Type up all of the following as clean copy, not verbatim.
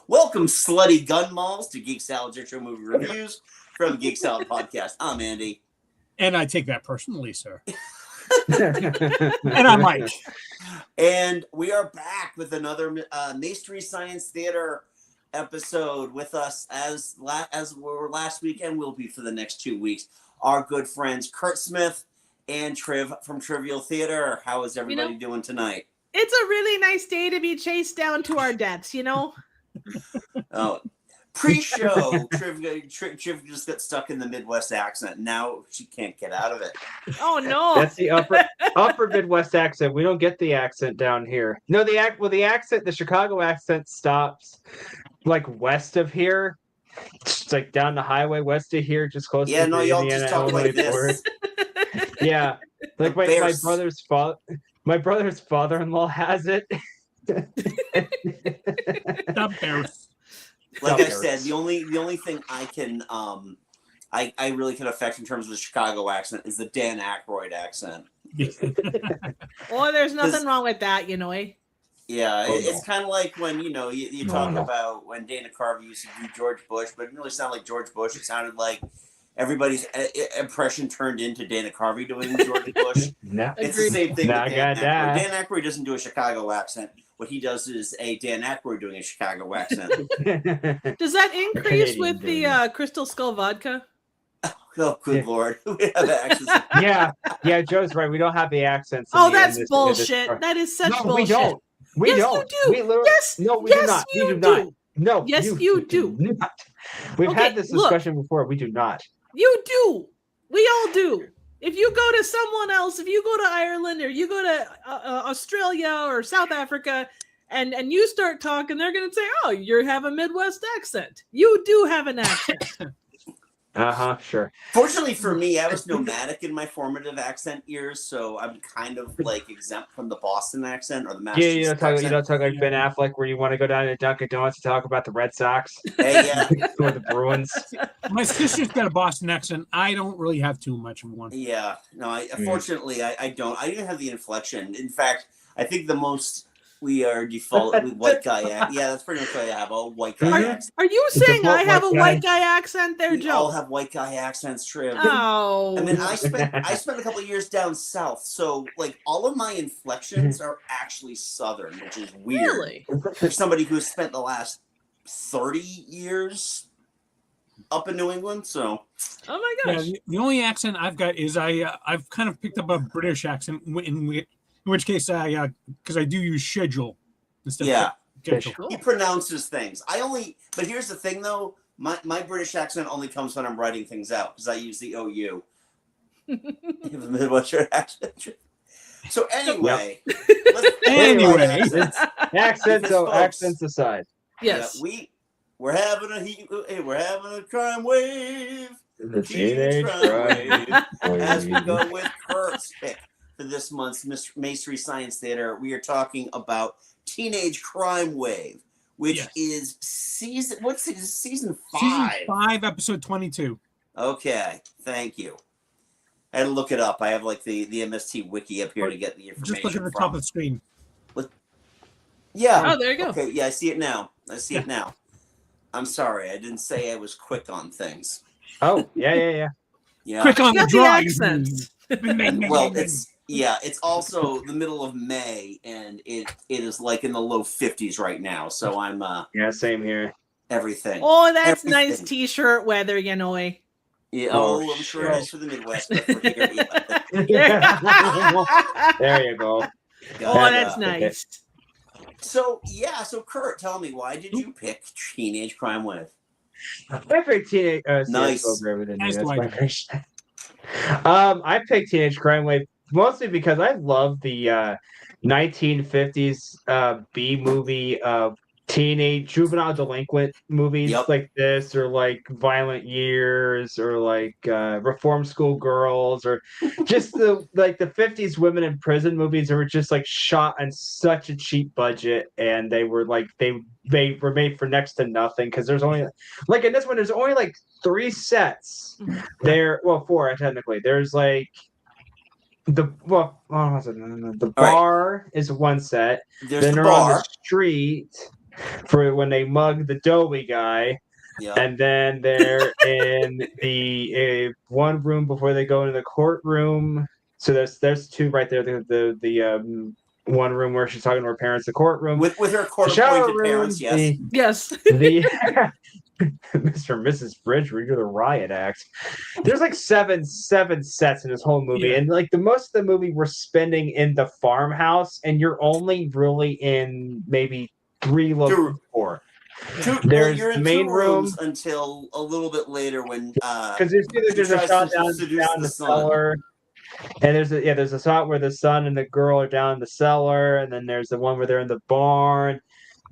Welcome, slutty gun malls, to Geek Salad's Intro Movie Reviews from the Geek Salad Podcast. I'm Andy. And I take that personally, sir. And I'm Mike. And we are back with another Maystery Theater episode. With us as we were last weekend, will be for the next 2 weeks. Our good friends Kurt Smith and Triv from Trivial Theater. How is everybody doing tonight? It's a really nice day to be chased down to our deaths, Oh, pre-show, Triv just got stuck in the Midwest accent. Now she can't get out of it. Oh no, that's the upper Midwest accent. We don't get the accent down here. No, the Chicago accent stops like west of here. It's like down the highway west of here, just close to the y'all Indiana just talk Illinois like this. border. Yeah, like my brother's father-in-law has it. Stop Bears. Like I said, the only thing I can I really can affect in terms of the Chicago accent is the Dan Aykroyd accent. Well, there's nothing wrong with that, Yeah, it's kind of like when you talk about when Dana Carvey used to do George Bush, but it didn't really sound like George Bush. It sounded like everybody's impression turned into Dana Carvey doing George Bush. It's the same thing. With Dan Aykroyd. Dan Aykroyd doesn't do a Chicago accent. What he does is a Dan Aykroyd doing a Chicago accent. Does that increase with the Crystal Skull vodka? Oh, good Lord. We have accents. Yeah, Joe's right. We don't have the accents. Oh, that's bullshit. That is such bullshit. We don't. We don't. You do. We do not. We do not. No. Yes, you do. Not. We've had this discussion before. We do not. You do. We all do. If you go to someone else, if you go to Ireland or you go to Australia or South Africa and you start talking, they're going to say, oh, you have a Midwest accent. You do have an accent. Sure. Fortunately for me, I was nomadic in my formative accent years, so I'm kind of like exempt from the Boston accent or the Massachusetts accent. You don't talk like Ben Affleck where you want to go down to Dunkin' Donuts to talk about the Red Sox. Hey, yeah. Or the Bruins. My sister's got a Boston accent. I don't really have too much of one. Yeah. No, fortunately, I don't. I didn't have the inflection. In fact, I think the most we are default with white guy accent. Yeah, that's pretty much what I have. A white guy accent. Are you saying I have a white guy accent there, Joe? We all have white guy accents, Triv. Oh. I mean, I spent a couple of years down south, so like all of my inflections are actually southern, which is weird. Really? For somebody who's spent the last 30 years up in New England, so. Oh my gosh. Yeah, the only accent I've got is I've kind of picked up a British accent in which case because I do use schedule instead of schedule. He pronounces things. But here's the thing though, my British accent only comes when I'm writing things out because I use the OU. You have a Midwestern accent. So anyway, accents aside. Yes. Yeah, we're having a crime wave. The teenage crime wave. As we go with Kurt's pick for this month's Maystery Science Theater, we are talking about Teenage Crime Wave, which is season 5? Season 5, episode 22. Okay, thank you. I had to look it up. I have like the MST wiki up here to get the information. Just look at the top of the screen. Yeah. Oh, there you go. Okay, yeah, I see it now. I'm sorry, I didn't say I was quick on things. Oh, yeah. Quick on the draw. Accents. Well, it's also the middle of May, and it is like in the low 50s right now. So I'm same here. Everything. Oh, that's nice t-shirt weather, Yeah, I'm sure it is for the Midwest. But for here, there you go. That's nice. So Kurt, tell me, why did you pick Teenage Crime Wave? I picked Teenage. Nice. I picked Teenage Crime Wave mostly because I love the 1950s B movie teenage juvenile delinquent movies like this, or like Violent Years, or like Reform School Girls, or just the 50s women in prison movies that were just like shot on such a cheap budget, and they were like they were made for next to nothing because there's only like in this one there's only like 3 sets there, well 4 technically. There's like the bar is one set. There's then the they're bar on the street. for when they mug the doughy guy. Yeah. And then they're in the one room before they go into the courtroom. So there's two right there. The one room where she's talking to her parents, the courtroom With her court shower appointed room, parents, yes. Yes. the Mr. and Mrs. Bridge redo the riot act. There's like seven sets in this whole movie, Yeah. and like the most of the movie we're spending in the farmhouse, and you're only really in maybe 3 4. There's You're in the main two room rooms until a little bit later when because there's a tries shot to down seduce the the son. cellar. And there's a shot where the son and the girl are down in the cellar, and then there's the one where they're in the barn.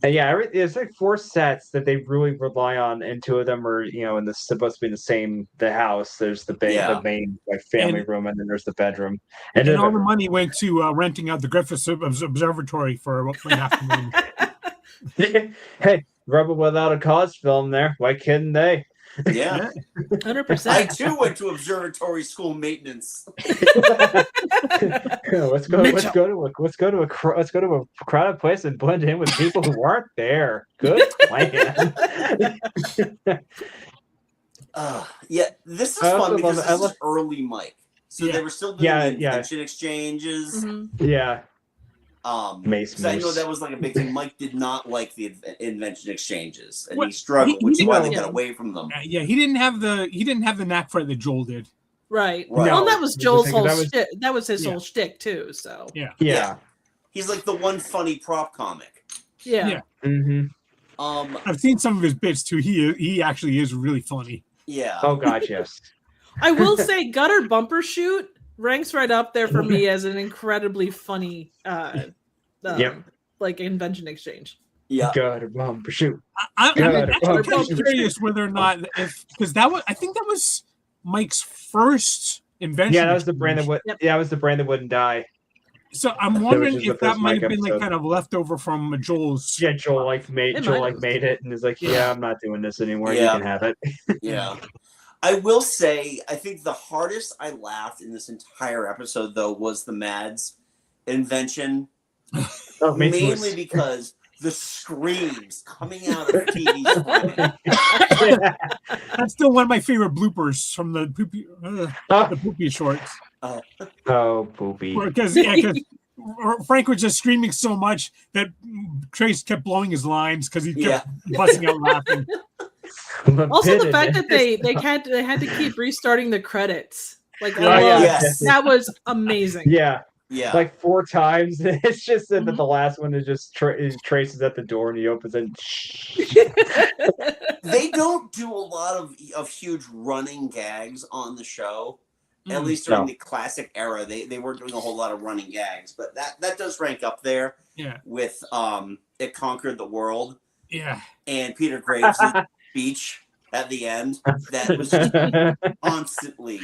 And yeah, there's like 4 sets that they really rely on, and 2 of them are supposed to be the house. There's the main like family room, and then there's the bedroom. And all the money went to renting out the Griffith Observatory for like half the movie. Hey, Rebel Without a Cause film there. Why couldn't they? Yeah. 100%. I too went to observatory school maintenance. Let's go to a crowded place and blend in with people who aren't there. Good plan. Yeah, this is fun because this is early Mike. So they were still doing the invention exchanges. Mm-hmm. Yeah. Because I know that was like a big thing. Mike did not like the invention exchanges, and he struggled, which is why they got away from them. Yeah, he didn't have the knack for it that Joel did. Right. No. Well, that was Joel's whole that was- shtick. That was his whole shtick too. So Yeah. He's like the one funny prop comic. yeah. Mm-hmm. I've seen some of his bits too. He actually is really funny. Yeah. Oh God, yes. I will say, Gutter Bumper Shoot ranks right up there for me as an incredibly funny, like invention exchange. Yeah. Gutter Bumper Shoot. I'm actually kind of curious whether or not because I think that was Mike's first invention. Yeah, that was the brand that that was the brand that wouldn't die. So I'm wondering if that might have been episode. like kind of leftover from Joel's. Yeah, Joel made it and is like, yeah, I'm not doing this anymore. Yeah. You can have it. Yeah. I will say, I think the hardest I laughed in this entire episode, though, was the Mads invention. Mainly because the screams coming out of TV screen. That's still one of my favorite bloopers from the poopy shorts. Oh, poopy. Because Frank was just screaming so much that Trace kept blowing his lines because he kept busting out laughing. Also, the fact that they had to keep restarting the credits, like that was amazing. Yeah, like 4 times. It's just that the last one is just Trace is at the door and he opens it. They don't do a lot of huge running gags on the show. At least during the classic era, they weren't doing a whole lot of running gags, but that does rank up there. Yeah. With It Conquered the World. Yeah. And Peter Graves' speech at the end that was just constantly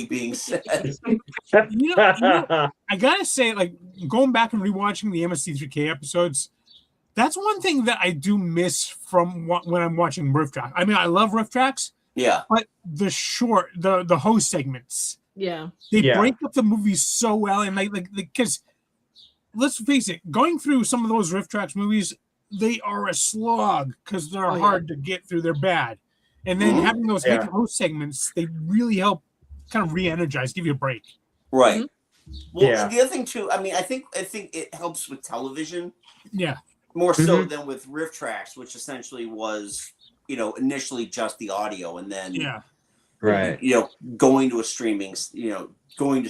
being said. I gotta say, like going back and rewatching the MST3K episodes, that's one thing that I do miss from when I'm watching Riff Tracks. I mean, I love Riff Tracks. Yeah. But the host segments. Yeah. They break up the movie so well, and like because let's face it, going through some of those Riff Tracks movies, they are a slog because they're hard to get through. They're bad. And then having those host segments, they really help kind of re-energize, give you a break. Right. Mm-hmm. Well, the other thing too, I mean, I think it helps with television. Yeah. More so than with Riff Tracks, which essentially was, initially just the audio and then going to streaming and then doing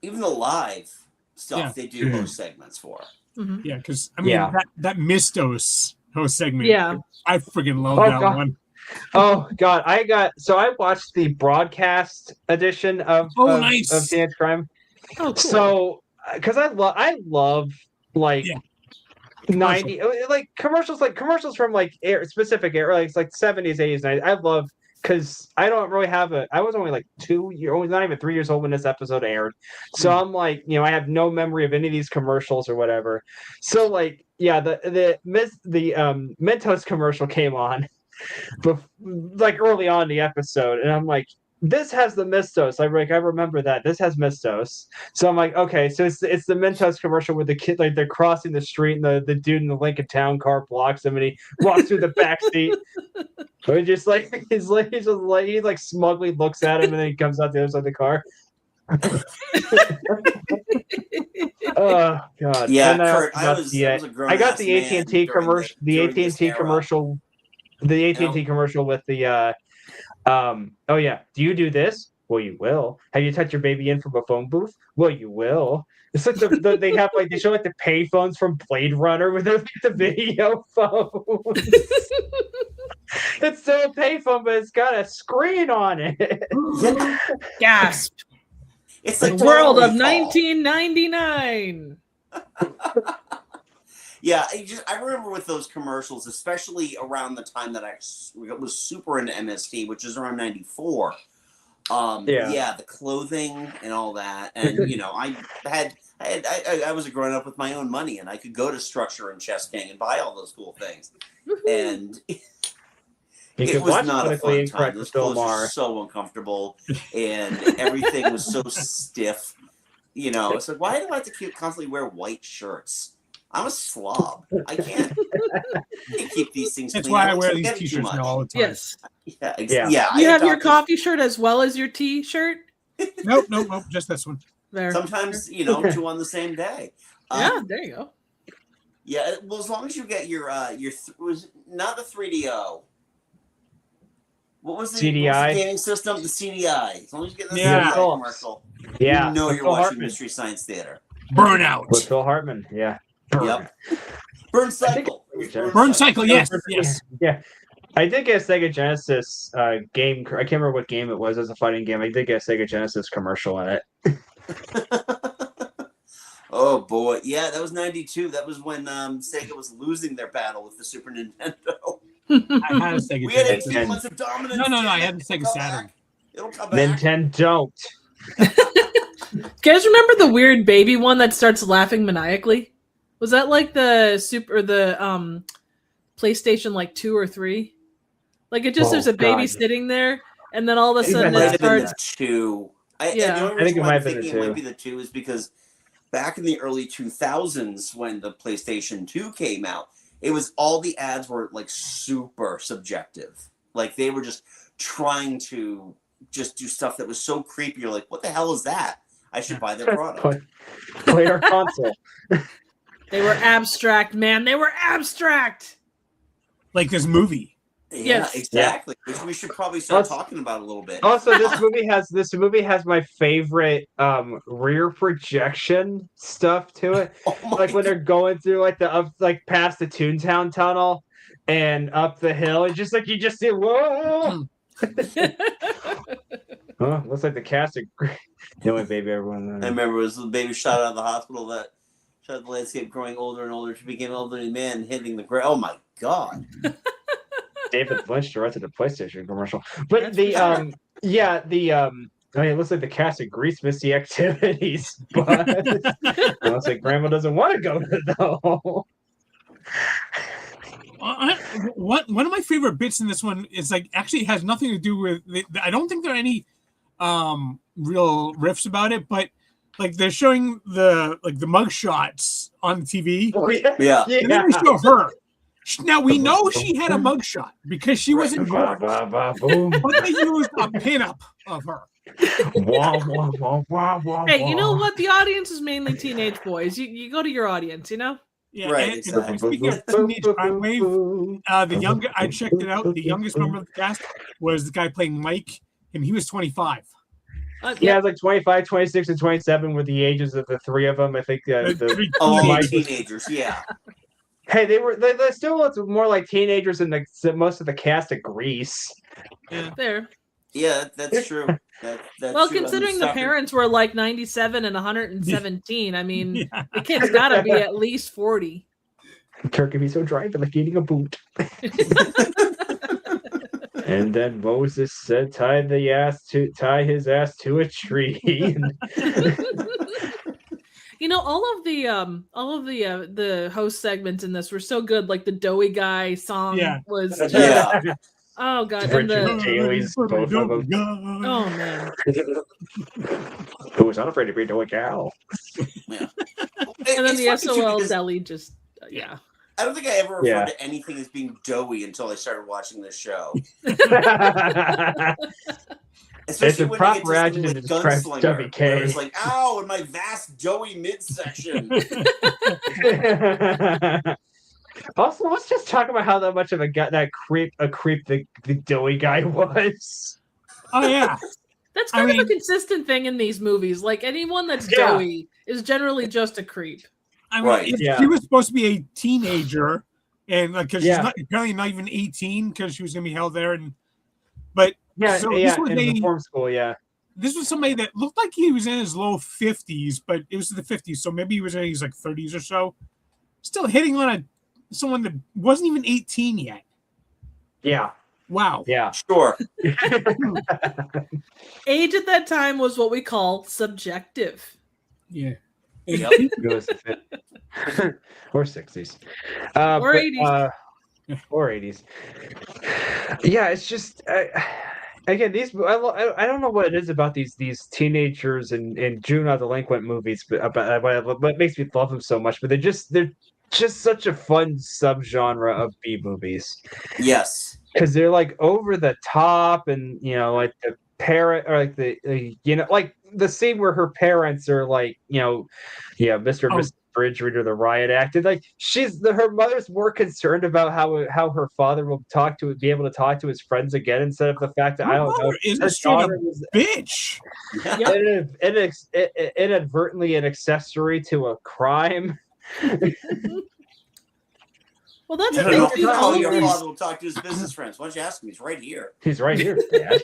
even the live stuff they do host segments for. Mm-hmm. Yeah, because I mean that Mistos host segment. Yeah, I freaking love that one. Oh God, I watched the broadcast edition of Teenage Crime. Oh, cool. So because I love like 90 like commercials from like specific era, like it's like 70s, 80s, 90s. I love because I don't really have I was only like 2 years old, not even 3 years old when this episode aired. So I'm like, I have no memory of any of these commercials or whatever. So like, the Mentos commercial came on like early on in the episode, and I'm like, this has the Mistos. I remember that. This has Mistos. So I'm like, okay, so it's the Mentos commercial where the kid, like, they're crossing the street and the dude in the Lincoln Town car blocks him and he walks through the back seat. So he just he smugly looks at him and then he comes out the other side of the car. Oh God! Yeah, And Kurt, I was a grown I got the man AT&T during commercial. The during this AT&T era. commercial. The AT&T commercial with the oh yeah. Do you do this? Well, you will. Have you touched your baby in from a phone booth? Well, you will. It's like they have like they show like the pay phones from Blade Runner with like, the video phone. It's still a payphone, but it's got a screen on it. Gasp. It's The like world of Total Recall. 1999. Yeah, I remember with those commercials, especially around the time that I was super into MST, which is around '94. Yeah, the clothing and all that, and I was growing up with my own money, and I could go to Structure and Chess King and buy all those cool things, and it was not a fun time. Those clothes were so uncomfortable, and everything was so stiff. It's like, why do I have to constantly wear white shirts? I'm a slob. I can't keep these things clean. That's why I wear these t-shirts now all the time. Yes. Yeah. You have your coffee shirt as well as your t-shirt? Nope. Just this one. There. Sometimes, two on the same day. Yeah, there you go. Yeah, well, as long as you get your was not the 3DO. What was the gaming system? The CDI. As long as you get the CDI commercial, yeah, you're watching Mystery Science Theater. Burnout. With Phil Hartman, yeah. Yep. Burn Cycle. Burn Cycle, yes. Yeah. I did get a Sega Genesis game. I can't remember what game it was. It was a fighting game. I did get a Sega Genesis commercial in it. Oh boy, yeah, that was '92. That was when Sega was losing their battle with the Super Nintendo. I had a Sega We had Genesis. 18 months of dominance. No, I had a Sega Saturn. It'll come back. Nintendo. You guys remember the weird baby one that starts laughing maniacally? Was that like the PlayStation like 2 or 3? Like there's a baby sitting there, and then all of a sudden it starts. Two. I think it might have been the 2. It might be the 2 is because back in the early 2000s when the PlayStation 2 came out, it was all the ads were like super subjective. Like they were just trying to just do stuff that was so creepy. You're like, what the hell is that? I should buy their product. Play our console. They were abstract, man. They were abstract. Like this movie. Yeah, yes. Exactly. Which we should probably start talking about a little bit. Also, this movie has my favorite rear projection stuff to it. Like when they're going through like past the Toontown tunnel and up the hill, it's just like you just see whoa. Looks like the cast of the only baby everyone. I remember it was the baby shot out of the hospital that shot the landscape growing older and older to become an elderly man hitting the ground. Oh my god. David Lynch directed the PlayStation commercial. But it looks like the cast of Grease missed the activities, but it looks like Grandma doesn't want to go to though. One of my favorite bits in this one is like actually has nothing to do with. I don't think there are any real riffs about it, but like they're showing the mug shots on the TV. Oh, yeah. And then they show her. Now we know she had a mugshot because she was in George, but they used a pinup of her. Hey, you know what? The audience is mainly teenage boys. You go to your audience, you know. Yeah, right. And speaking of teenage crime wave, I checked it out. The youngest member of the cast was the guy playing Mike, and he was 25. Yeah, it's like 25, 26, and 27 were the ages of the three of them. I think the teenagers. Yeah. Hey, they still look more like teenagers than most of the cast of Grease. Yeah, there. Yeah, that's true. That's well, true. considering the parents were like 97 and 117, I mean, the kid's got to be at least 40. Turk can be so dry, but like eating a boot. And then Moses said, "Tie his ass to a tree." You know, all of the host segments in this were so good. Like the Doughy Guy song was. Yeah. Oh god, and Richard the Daly's both of them. oh man, Who was unafraid to be a cow? Yeah. and then It's the funny, too, SOL because deli just yeah. I don't think I ever referred Yeah. to anything as being doughy until I started watching this show. Especially a when proper you get to something adjective like to describe Gunslinger, WK. where it's like, ow, in my vast doughy midsection. Also, let's just talk about how much of a creep the Doughy guy was. Oh yeah. That's kind of a consistent thing in these movies. Like anyone that's doughy is generally just a creep. I mean, if she was supposed to be a teenager, and because she's apparently not even 18, because she was going to be held there, and this was in reform school, This was somebody that looked like he was in his low 50s, but it was the 50s, so maybe he was in his like 30s or so. Still hitting on someone that wasn't even 18 yet. Yeah. Wow. Yeah. Sure. Age at that time was what we call subjective. Yeah. Yep. Or 60s. Or 80s. Or 80s. Yeah, it's just again, these I don't know what it is about these teenagers and juvenile delinquent movies, but what makes me love them so much. But they're just such a fun subgenre of B movies. Yes, because they're like over the top, and like the parent, or like the like the scene where her parents are like Mr. and Mrs. Bridgereader, the riot act, and like her mother's more concerned about how her father will be able to talk to his friends again, instead of the fact that is a straight up bitch. Inadvertently an accessory to a crime. Well, that's the thing. Your father will talk to his business friends. Why don't you ask him? He's right here. He's right here, Dad.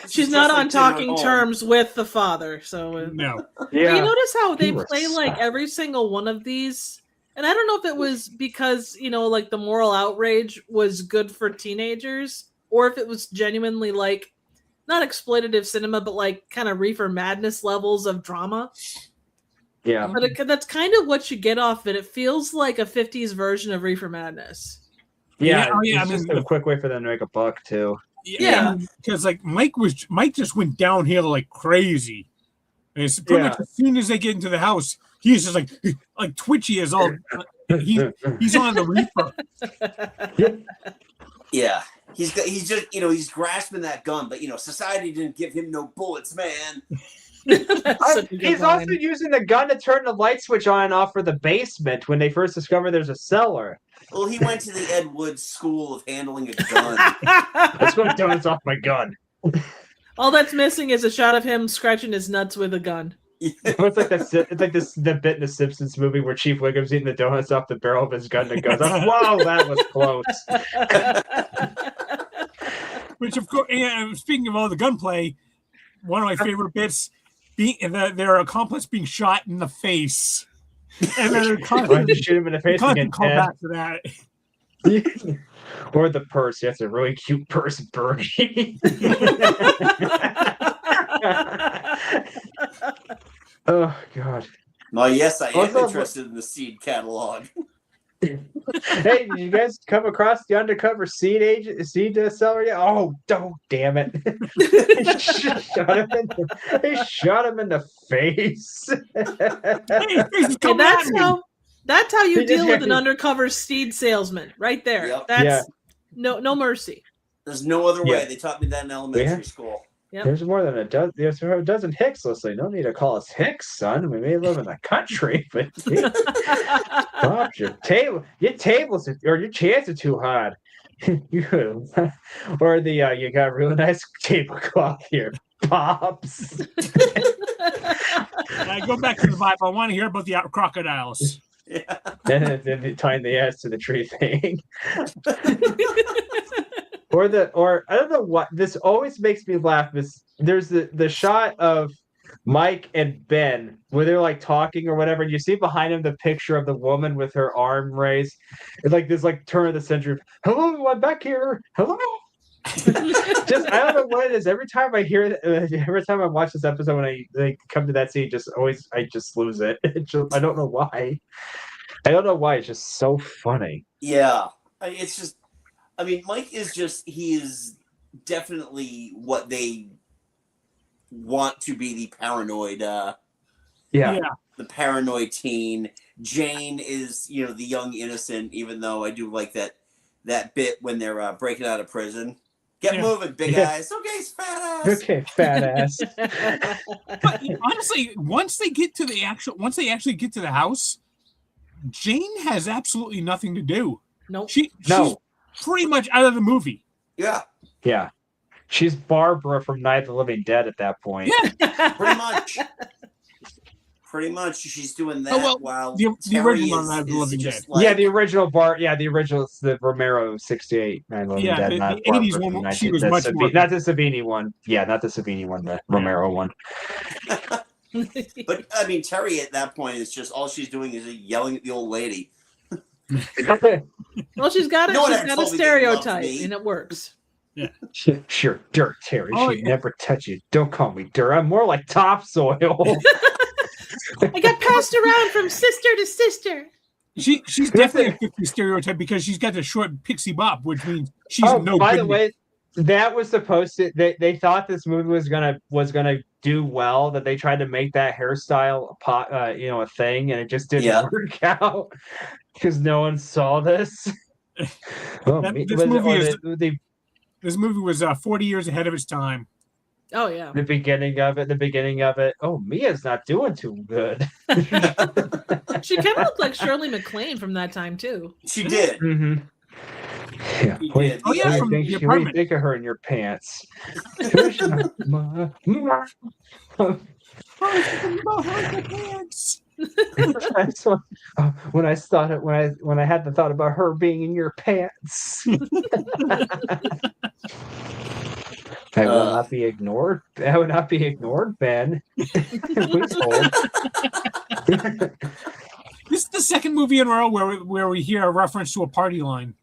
She's not on talking terms with the father, so no. Yeah. But you notice how they play like every single one of these, and I don't know if it was because like the moral outrage was good for teenagers, or if it was genuinely like not exploitative cinema, but like kind of reefer madness levels of drama. Yeah, but that's kind of what you get off it. It feels like a 50s version of Reefer Madness. Yeah, it's just a quick way for them to make a buck too. Yeah, because like Mike just went downhill like crazy. And it's pretty much as soon as they get into the house, he's just like twitchy as all. He's on the Reaper. Yeah, he's just he's grasping that gun, but society didn't give him no bullets, man. He's also using the gun to turn the light switch on and off for the basement when they first discover there's a cellar. Well, he went to the Ed Wood School of Handling a Gun. Let's go donuts off my gun. All that's missing is a shot of him scratching his nuts with a gun. It's like the bit in the Simpsons movie where Chief Wiggum's eating the donuts off the barrel of his gun and goes, "Wow, that was close." Which, of course, speaking of all the gunplay, one of my favorite bits. Their accomplice being shot in the face, and then shoot him in the face and call back to that. Or the purse. That's a really cute purse, Bernie. Oh God. Well, yes, I am interested in the seed catalog. Hey, did you guys come across the undercover seed seller yet? Oh, damn it! He shot him in the face. That's how you deal with an undercover seed salesman, right there. Yep. That's no mercy. There's no other way. They taught me that in elementary school. Yep. There's more than a dozen. There's a dozen Hicks listening. No need to call us Hicks, son. We may live in the country, but stop your table. Your tables or your chairs are too hard. Or you got a really nice tablecloth here, Pops. I go back to the Bible. I want to hear about the crocodiles. Yeah. Then tying the ass to the tree thing. Or I don't know what this always makes me laugh. There's the shot of Mike and Ben where they're like talking or whatever, and you see behind him the picture of the woman with her arm raised. It's like this turn of the century. Hello, I'm back here. Hello. Just I don't know what it is. Every time I watch this episode, when I come to that scene, I just lose it. I don't know why. It's just so funny. Yeah, it's just. I mean, Mike is he is definitely what they want to be, the paranoid, the paranoid teen. Jane is, the young innocent, even though I do like that bit when they're breaking out of prison. Get moving, big eyes. Okay, fat ass. Okay, fat ass. But honestly, once they actually get to the house, Jane has absolutely nothing to do. Nope. She's pretty much out of the movie. Yeah. Yeah. She's Barbara from Night of the Living Dead at that point. Yeah. Pretty much. Pretty much, she's doing that while the Terry original is, Night of the Living Dead. The original the original, it's the Romero 68 Night of the Living Dead. The 80s one, she was much more. Not the Savini one. Yeah, not the Savini one, the Romero one. But, I mean, Terry at that point is just, all she's doing is yelling at the old lady. Well, she's got a stereotype, and it works. Yeah. Sure, dirt, Terry. She'd never touch you. Don't call me dirt. I'm more like topsoil. I got passed around from sister to sister. She's definitely a 50 stereotype because she's got the short pixie bop, which means she's no. By the way, that was supposed to. They thought this movie was gonna do well. That they tried to make that hairstyle a thing, and it just didn't work out because no one saw this. This movie was 40 years ahead of its time. Oh yeah. The beginning of it. Oh, Mia's not doing too good. She kind of looked like Shirley MacLaine from that time too. She did. Mm-hmm. Yeah. She did. Oh yeah, from the apartment. What do you think of her in your pants? When I had the thought about her being in your pants. I will not be ignored. I will not be ignored, Ben. Please hold. This is the second movie in a row where we hear a reference to a party line.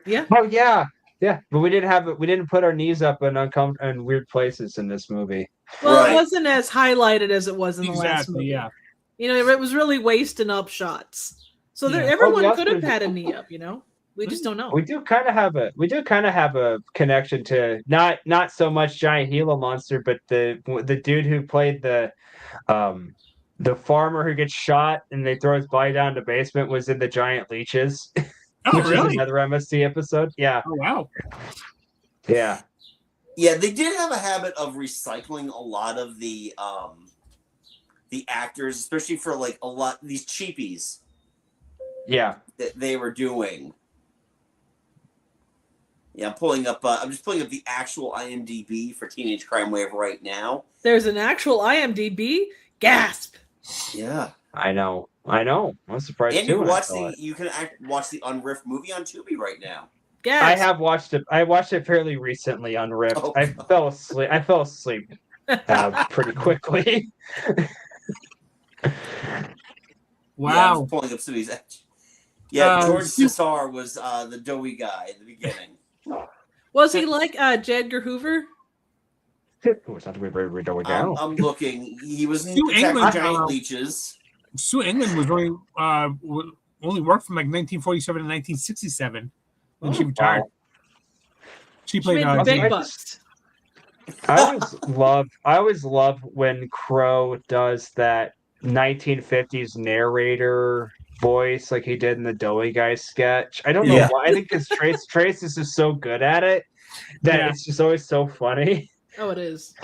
Yeah. Oh yeah. Yeah, but we didn't put our knees up in weird places in this movie. Well, It wasn't as highlighted as it was in the last movie. Yeah. It was really wasting up shots. So everyone could have had a knee up. We just don't know. We do kind of have a connection to not so much Giant Gila Monster, but the dude who played the farmer who gets shot and they throw his body down the basement was in the Giant Leeches. Oh, which really? is another MST episode. Yeah. Oh, wow. Yeah. Yeah, they did have a habit of recycling a lot of the actors, especially for like a lot these cheapies. Yeah. That they were doing. Yeah, I'm just pulling up the actual IMDb for Teenage Crime Wave right now. There's an actual IMDb? Gasp. Yeah. I know. I'm surprised and too. You can watch the Unriffed movie on Tubi right now. Gasp. I have watched it. I watched it fairly recently on Rift. Oh, I fell asleep pretty quickly. Wow. Yeah, I'm pulling up some of these. Yeah, George Cesar was the doughy guy in the beginning. Was he like J. Edgar Hoover? I'm looking. He was in Sue England, Giant Leeches. Sue England was only worked from like 1947 to 1967 when she retired. Wow. She played big bucks. I always love when Crow does that 1950s narrator voice like he did in the Doughy Guy sketch. I don't know why. I think because Trace is just so good at it that it's just always so funny. Oh, it is.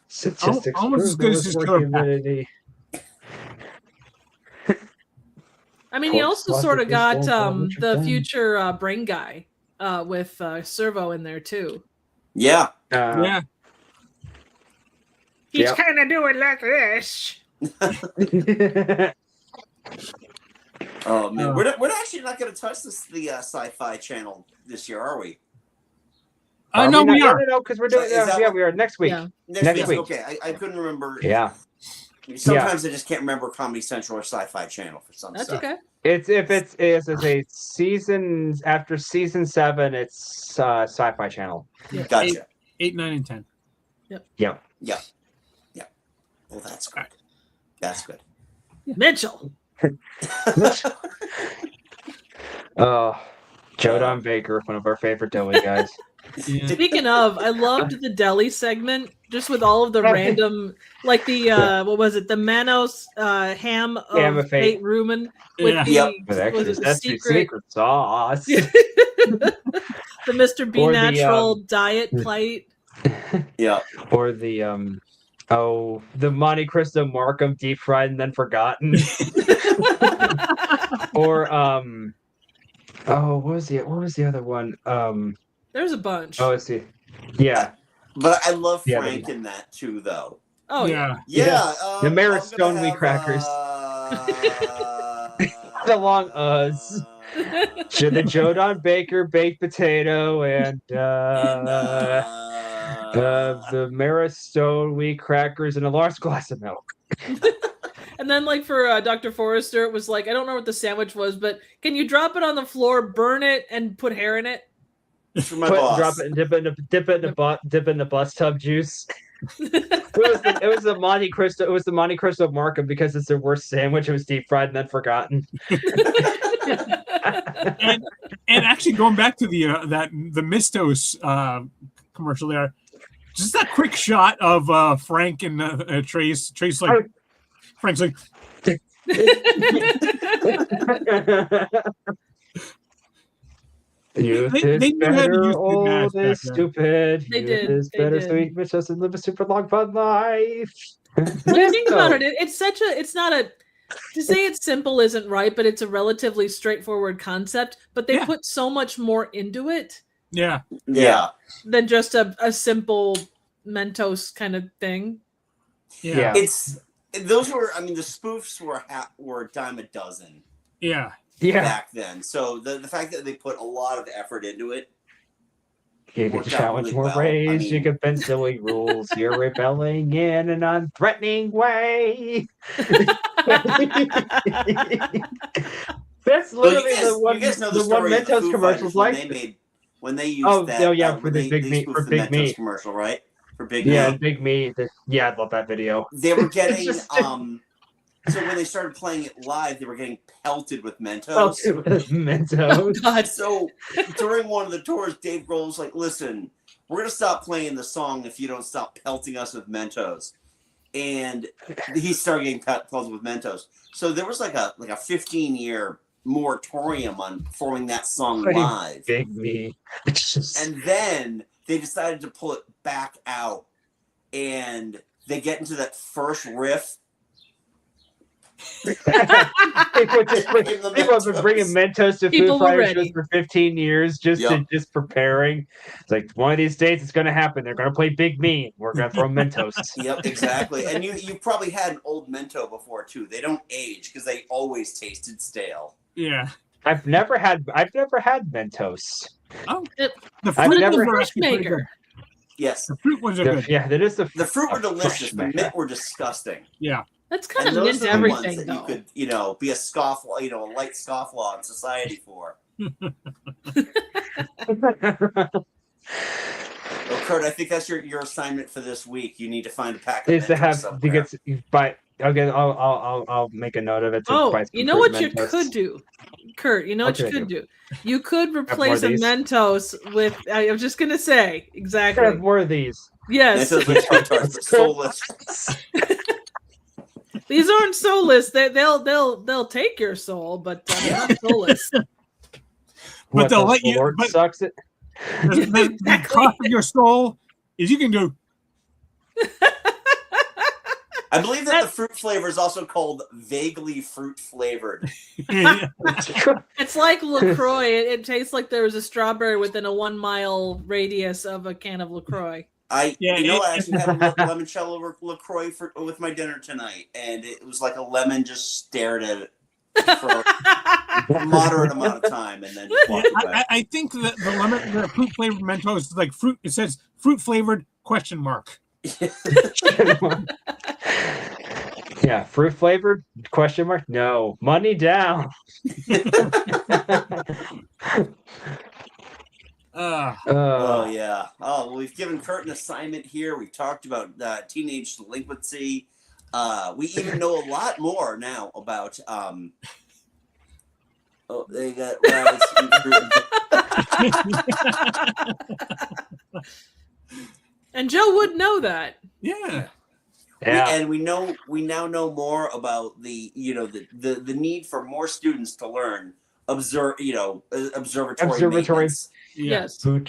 Statistics almost as good as his killer humidity. I mean, he also sort of got the future brain guy with Servo in there too. Yeah. Yeah. He's kind of doing like this. Oh man, we're actually not going to touch the Sci-Fi Channel this year, are we? No, we are. No, because we're doing. We are next week. Yeah. Next week. Okay, I couldn't remember. Yeah. Sometimes I just can't remember Comedy Central or Sci-Fi Channel for some That's stuff. okay. It's a season after season 7. It's Sci-Fi Channel. Yeah. Gotcha. 8, 9, and 10. Yep. Well, that's good. That's good. Mitchell. Joe Don Baker, one of our favorite deli guys. Yeah. Speaking of, I loved the deli segment just with all of the random, like the what was it, the Manos ham of Fate Rumen with the secret sauce, the Mr. B or Natural diet plate. Yeah, or the the Monte Cristo Markham deep fried and then forgotten, or what was the other one? There's a bunch. Oh, I see. Yeah. But I love Frank in that too, though. Oh yeah. The Maristone wheat crackers. The long the Joe Don Baker baked potato and the Maristone wheat crackers and a large glass of milk. And then, like for Dr. Forrester, it was like, I don't know what the sandwich was, but can you drop it on the floor, burn it, and put hair in it? For my boss. Drop it and dip it in the bus tub juice. It was the Monte Cristo. It was the Monte Cristo Markham because it's their worst sandwich. It was deep fried and then forgotten. and actually, going back to the Mistos commercial there, just that quick shot of Frank and Trace. Trace like Frank's like. Youth is better, old is stupid. They did. Is better, sweet, which doesn't live a super long fun life. When you think about it, it's not a, to say it's simple isn't right, but it's a relatively straightforward concept, but they put so much more into it. Yeah. Than just a simple Mentos kind of thing. Yeah. The spoofs were a dime a dozen. Yeah. Back then, so the fact that they put a lot of effort into it, you can challenge more ways. You can bend silly rules. You're rebelling in an unthreatening way. That's literally the one Mentos commercials like when they used that. For the Big Meat Mentos commercial, right? For Big Meat. Yeah, Big Meat. Yeah, I love that video. They were getting So when they started playing it live, they were getting pelted with Mentos. Oh, God. So during one of the tours, Dave Grohl was like, "Listen, we're gonna stop playing the song if you don't stop pelting us with Mentos." And he started getting pelted with Mentos. So there was like a 15-year moratorium on performing that song live. Big Me. And then they decided to pull it back out, and they get into that first riff. People have been bringing Mentos to food fighters shows for 15 years, just preparing. It's like one of these days it's going to happen. They're going to play Big Me. We're going to throw Mentos. Yep, exactly. And you probably had an old Mento before too. They don't age because they always tasted stale. Yeah, I've never had Mentos. Oh, the fruit maker. Yes, the fruit ones are good. Yeah, that is the fruit were delicious. The mint were disgusting. Yeah. That's kind of mint everything, that though. You could, be a scofflaw, a light scofflaw in society for. Well, Kurt, I think that's your assignment for this week. You need to find a pack of is to have somewhere. I'll make a note of it. You know what you could do, Kurt? You know what you could do? You could replace a Mentos with. I was just gonna say exactly. Have more of these. Yes. Mentos soulless. These aren't soulless. They'll take your soul, but they're not soulless. But they'll let you. But sucks it. The cost of your soul is you can go. I believe that the fruit flavor is also called vaguely fruit flavored. It's like LaCroix. It tastes like there was a strawberry within a 1 mile radius of a can of LaCroix. I actually had a limoncello LaCroix with my dinner tonight, and it was like a lemon just stared at it for a moderate amount of time, and then just walked away. I think that the fruit flavored Mentos is like fruit. It says fruit flavored ? Yeah, fruit flavored ? No, money down. Oh yeah. Oh, well, we've given Kurt an assignment here. We've talked about teenage delinquency. We even know a lot more now about. They got rabbits. And Joe would know that. Yeah. And we now know more about the the need for more students to learn observatory maintenance. Yes. And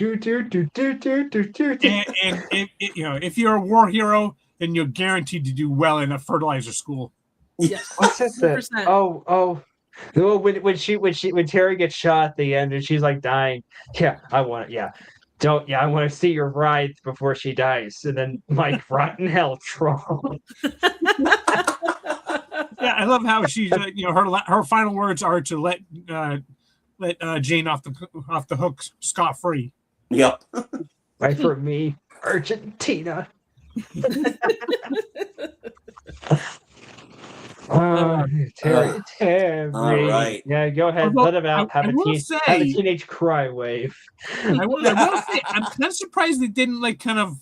if you're a war hero, then you're guaranteed to do well in a fertilizer school. Yes. What's that? 100%. When Terry gets shot at the end and she's like dying. Yeah, I want it. Yeah. I want to see your ride before she dies. And then Mike, rotten hell, troll. Yeah, I love how she's her final words are to let Jane off the hook scot free. Yep. Right for me, Argentina. Terry. All right. Yeah, go ahead. Although, Let him out. Have a say- teenage cry wave. I will say, I'm kind of surprised they didn't kind of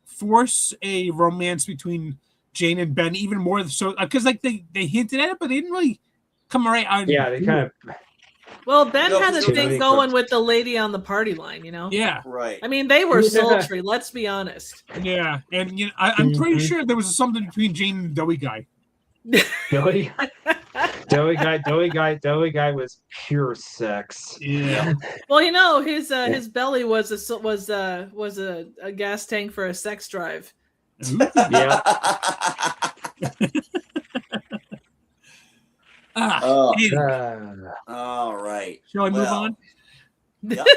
force a romance between Jane and Ben even more so, because they hinted at it, but they didn't really come right out. Yeah, they kind of. Well, Ben No, had a too thing many going cooks. with the lady on the party line, Yeah, Right. I mean, they were sultry. Let's be honest. yeah, and I'm pretty sure there was something between Jane and Doughy Guy. Doughy guy was pure sex. Yeah. Well, his belly was a gas tank for a sex drive. Yeah. Anyway, All right. shall I move on? Yep.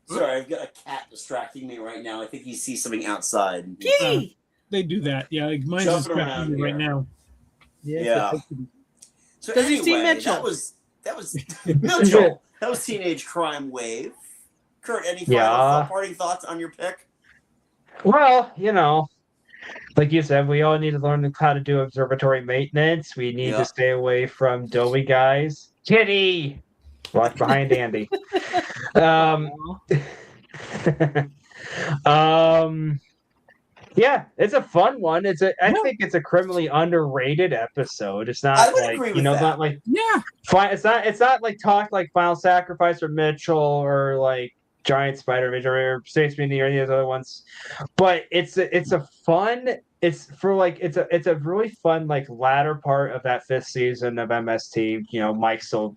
Sorry, I've got a cat distracting me right now. I think he sees something outside. Kitty! They do that. Yeah, mine's Jumping distracting around me right here. now. Yeah. So Does he anyway, see Mitchell? that was Mitchell. That was Teenage Crime Wave. Kurt, any final parting thoughts on your pick? Well, like you said, we all need to learn how to do observatory maintenance. We need to stay away from doughy guys. Kitty! Watch behind Andy. Yeah, it's a fun one. I think it's a criminally underrated episode. It's not I would agree with that. not like Yeah. It's not like talk like Final Sacrifice or Mitchell or like Giant Spider Vision or States Mini or any of those other ones. But it's a fun. It's a really fun latter part of that 5th season of MST. Mike's still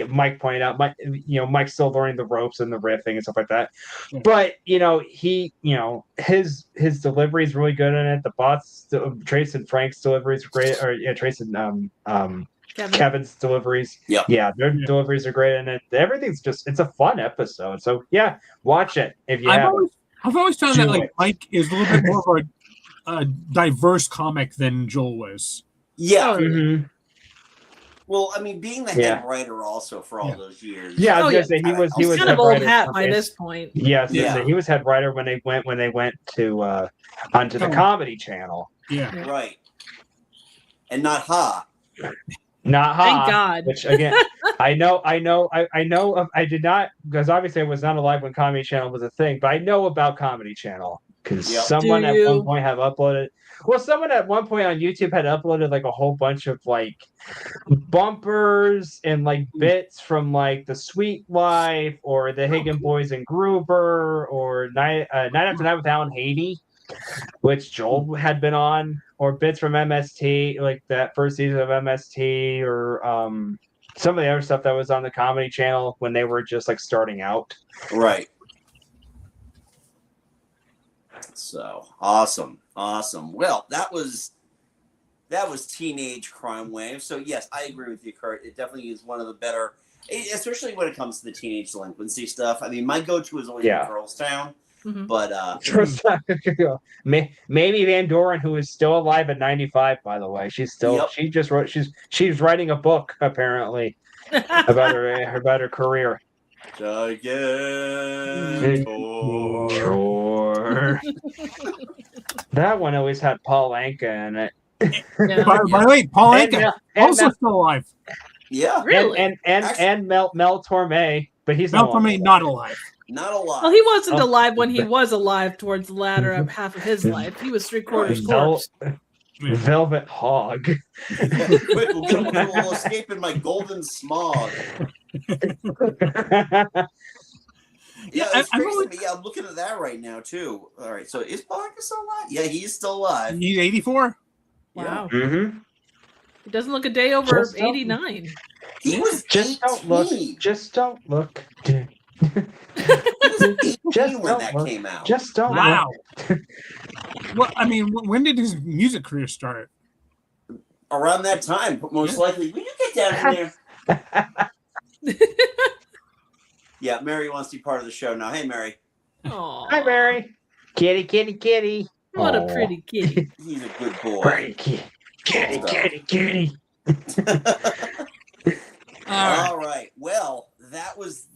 Mike pointed out, Mike's still learning the ropes and the riffing and stuff like that. Yeah. But his delivery is really good in it. The bots, Trace and Frank's delivery is great. Or Trace and Kevin's deliveries. Yeah, their deliveries are great in it. Everything's it's a fun episode. So yeah, watch it if you have. I've always found that Mike is a little bit more of a diverse comic than Joel was. Yeah. Mm-hmm. Well, I mean, being the head writer also for all those years. Yeah, I was gonna say he was kind of old hat by this point. Yes, he was head writer when they went to onto the Comedy Channel. Yeah. Right. And not Ha. Not Ha. Thank God. Which again, I did not, because obviously I was not alive when Comedy Channel was a thing, but I know about Comedy Channel because someone at one point have uploaded. Well, someone at one point on YouTube had uploaded a whole bunch of bumpers and bits from The Sweet Life or The Higgin Boys and Gruber or Night After Night with Alan Haiti, which Joel had been on, or bits from MST, that first season of MST, or some of the other stuff that was on the Comedy Channel when they were just starting out. Right. So awesome. Well, that was Teenage Crime Wave. So yes, I agree with you, Kurt. It definitely is one of the better, especially when it comes to the teenage delinquency stuff. I mean, my go-to is always Girls Town, but Mamie Van Doren, who is still alive at 95, by the way. She's still she's writing a book apparently about her career. Sure. That one always had Paul Anka in it. By the way, Paul Anka also still alive. Yeah, really. And Mel Torme, but he's Mel Torme not alive. Not alive. Well, he wasn't alive when he was alive towards the latter half of his life. He was 3/4 corpse. Velvet Hog. Quick, we'll escape in my golden smog. Yeah, it's crazy. Yeah, I'm looking at that right now too. All right, so is Barker still alive? Yeah, he's still alive. He's 84. Wow. Yeah. Mm-hmm. He doesn't look a day over 89. He was just 18. don't look. Just don't look. He was 18 Just when that came out. Just don't. Wow. Look. Well, I mean, when did his music career start? Around that time, most likely. Will you get down here? Yeah, Mary wants to be part of the show now. Hey, Mary. Aww. Hi, Mary. Kitty, kitty, kitty. What a pretty kitty. He's a good boy. Pretty kitty. Kitty, kitty, kitty. All right. Well, that was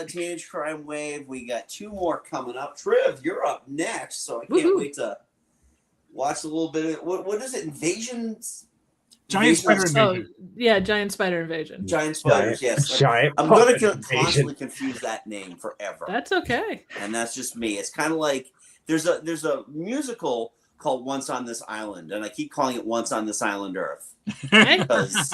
Teenage Crime Wave. We got 2 more coming up. Triv, you're up next, so I can't wait to watch a little bit of what is it? Invasions? Giant spider invasion. Oh, yeah, giant spider invasion. Giant spiders, yes. Giant I'm going to invasion. constantly confuse that name forever. That's okay. And that's just me. It's kind of like there's a musical called Once on This Island, and I keep calling it Once on This Island Earth. Because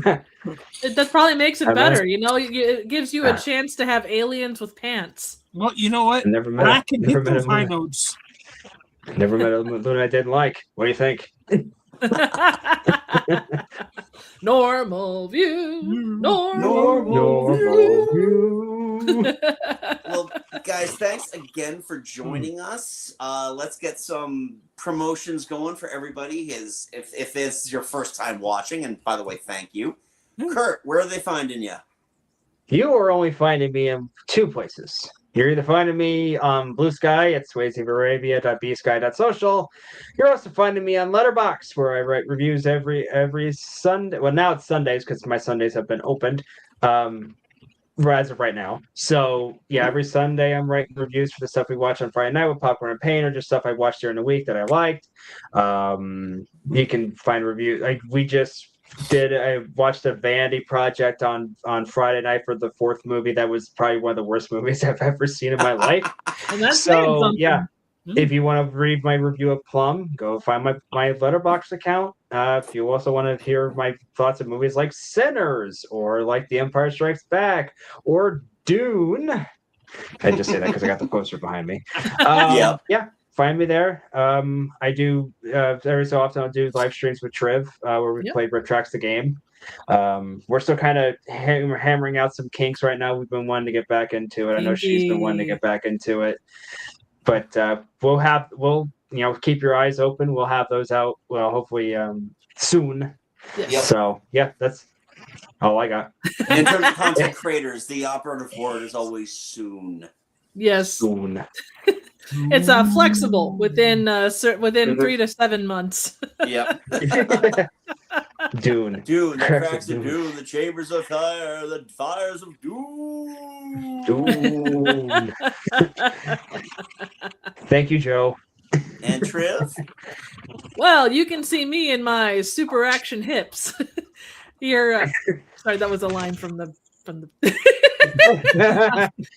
That probably makes it better. You know, it gives you a chance to have aliens with pants. Well, you know what? Never met. I can Never hit met those a high moon. notes. Never met a moon I didn't like. What do you think? Normal view. Normal view. well, guys, thanks again for joining us. Let's get some promotions going for everybody. If it's your first time watching, and by the way, thank you. Kurt, where are they finding you? You are only finding me in 2 places. You're either finding me on Blue Sky at swayzearabia.bsky.social. You're also finding me on Letterboxd, where I write reviews every Sunday. Well, now it's Sundays because my Sundays have been opened as of right now. So, yeah, every Sunday I'm writing reviews for the stuff we watch on Friday night with Popcorn and Pain, or just stuff I watched during the week that I liked. You can find reviews. I watched a Vanity Project on Friday night for the 4th movie. That was probably one of the worst movies I've ever seen in my life. And that's so yeah, if you want to read my review of Plum, go find my Letterboxd account. If you also want to hear my thoughts of movies like Sinners or like The Empire Strikes Back or Dune, I just say that because I got the poster behind me. Yeah. Find me there. I do every so often I'll do live streams with Triv where we play Rip Tracks the game. We're still kind of hammering out some kinks right now. We've been wanting to get back into it. I know she's been wanting to get back into it. But we'll keep your eyes open. We'll have those out hopefully soon. Yep. So yeah, that's all I got. In terms of content creators, the operative word is always soon. Yes. Soon. It's flexible within 3 to 7 months. Yep. Dune. Dune. The cracks of Dune. The chambers of fire. The fires of Dune. Dune. Thank you, Joe. And Triv? Well, you can see me in my super action hips. Here, sorry, that was a line from the.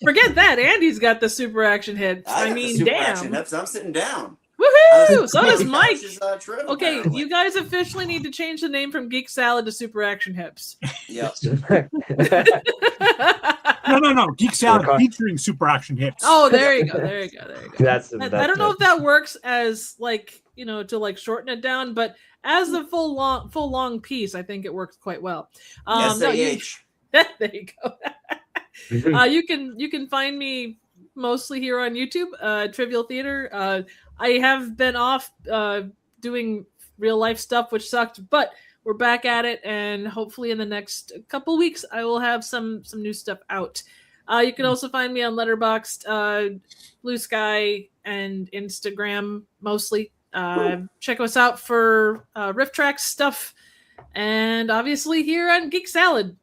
Forget that. Andy's got the super action hips. I mean, damn. I'm sitting down. Woohoo! So does Mike. Triv, okay, apparently. you guys officially need to change the name from Geek Salad to Super Action Hips. Yep. No. Geek Salad featuring super action hips. Oh, there you go. That's I don't know if that works as to shorten it down, but as a full long piece, I think it works quite well. SAH. There you go. You can find me mostly here on YouTube, Trivial Theater. I have been off doing real life stuff, which sucked, but we're back at it, and hopefully in the next couple weeks I will have some new stuff out. You can also find me on Letterboxd, Blue Sky, and Instagram mostly. Check us out for Riff Tracks stuff, and obviously here on Geek Salad.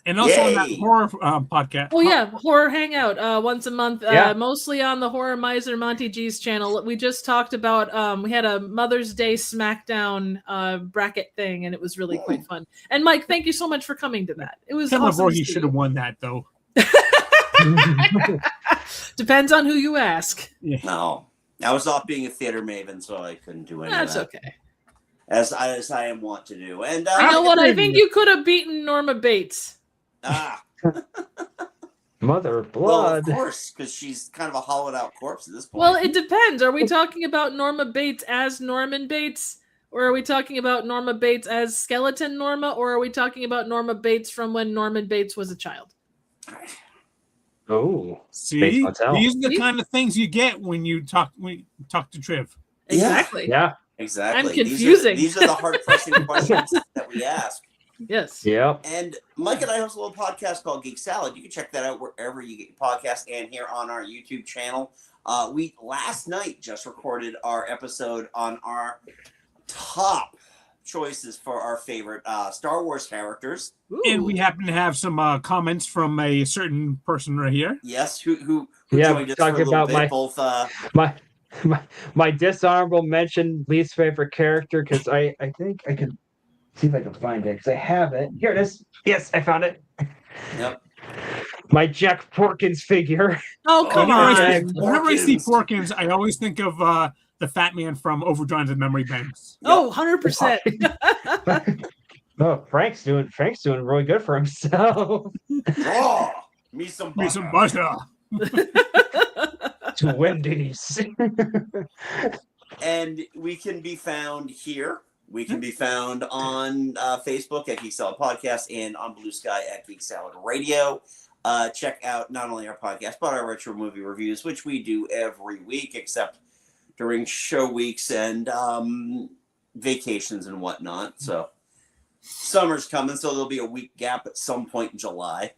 And also on that horror podcast. Oh yeah, Horror Hangout once a month, mostly on the Horror Miser Monty G's channel. We just talked about we had a Mother's Day SmackDown bracket thing, and it was really quite fun. And Mike, thank you so much for coming to that. It was awesome. He should have won that though. Depends on who you ask. Yeah. No. I was off being a theater maven, so I couldn't do any That's of that. okay. As I am wont to do. And You know what? I think you could have beaten Norma Bates. Mother of Well, blood. of course, because she's kind of a hollowed out corpse at this point. Well, it depends. Are we talking about Norma Bates as Norman Bates? Or are we talking about Norma Bates as skeleton Norma? Or are we talking about Norma Bates from when Norman Bates was a child? Oh, See, Bates Motel. these are the kind of things you get when you talk to Triv. Exactly. Yeah. Exactly. I'm confusing. These are the hard pressing questions that we ask. Yes. Yep. And Mike and I host a little podcast called Geek Salad. You can check that out wherever you get your podcast and here on our YouTube channel. We last night just recorded our episode on our top choices for our favorite Star Wars characters. Ooh. And we happen to have some comments from a certain person right here. Yes, who Yeah, joined us for a talking little about bit. Both my dishonorable mention, least favorite character, because I think I can see if I can find it, because I have it. Here it is. Yes, I found it. Yep. My Jack Porkins figure. Oh, come on. Whenever I see Porkins, I always think of the fat man from Overdrive and Memory Banks. Oh, 100%. Oh, Frank's doing really good for himself. Draw me some Give me some butter. To Wendy's. And we can be found here. We can be found on Facebook at Geek Salad Podcast and on Blue Sky at Geek Salad Radio. Check out not only our podcast, but our retro movie reviews, which we do every week, except during show weeks and vacations and whatnot. So summer's coming, so there'll be a week gap at some point in July.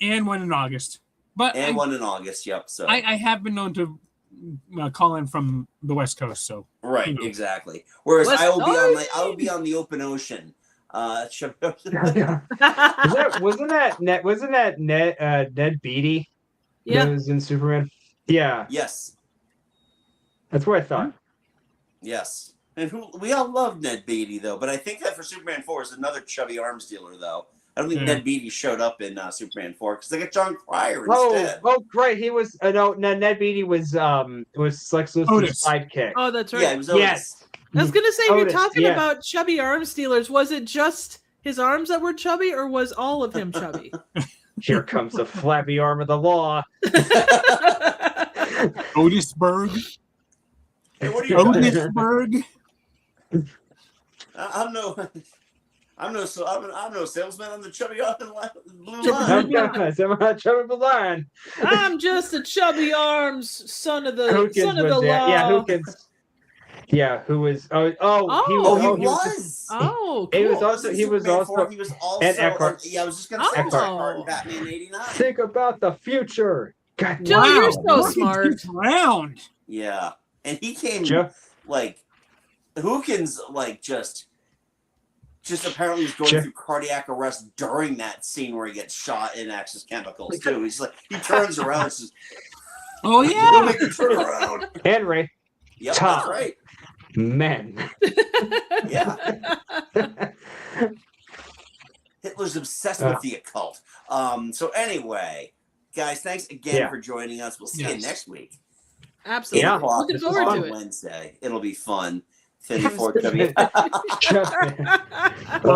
And one in August. But one in August, yep. So I have been known to call in from the West Coast, so right, you know. Exactly. Whereas West I will Coast? be on the open ocean. Wasn't that Ned Beatty? Yeah. That was in Superman. Yeah, Yes. that's what I thought. Yes. And we all love Ned Beatty, though. But I think that for Superman 4 is another chubby arms dealer, though. I don't think Ned Beatty showed up in Superman 4 because they got John Cryer instead. Oh, great! He was no. Ned Beatty was Lex Luthor's sidekick. Oh, that's right. Yeah, it was Otis. Yes. I was going to say, if you're Otis, talking yeah. about chubby arm stealers, was it just his arms that were chubby, or was all of him chubby? Here comes the flabby arm of the law. Otisburg. Hey, what are you doing? Otisburg. I'm no salesman. I'm the chubby blue I'm line. chubby line. I'm just a chubby arms son of the Hookins son of was the there. law. Yeah, Hookins. Yeah, who was? He was. Oh, He was cool. also. He was Superman also. 4, he was also. and Eckhart. Yeah, I was just gonna say Oh. Eckhart in Batman '89. Think about the future. God, Joe, you're so Porkins smart. gets round. Yeah, and he came Joe? like Hookins, like just apparently was going through cardiac arrest during that scene where he gets shot in Axis Chemicals too. He's like he turns around and says, Oh "Don't yeah. make me turn around." Henry, Yep, Tom. that's right. men. Yeah. Hitler's obsessed with the occult. So anyway, guys, thanks again for joining us. We'll see you next week. Absolutely. 8 o'clock Looking forward on to it. Wednesday. It'll be fun. 54 W. Well,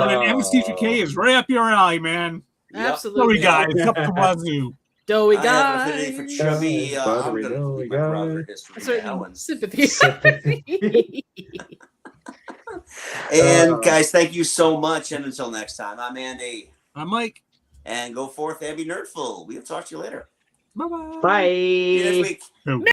and MCGK is right up your alley, man. Absolutely. Sorry, guys. Up the wazoo. Doughy I have an affinity for guys. chubby. I'm Buttery going to doughy keep my brother guy. history now. And, Sympathy. and guys, thank you so much. And until next time, I'm Andy. I'm Mike. And go forth and be nerdful. We'll talk to you later. Bye-bye. Bye. See you next week.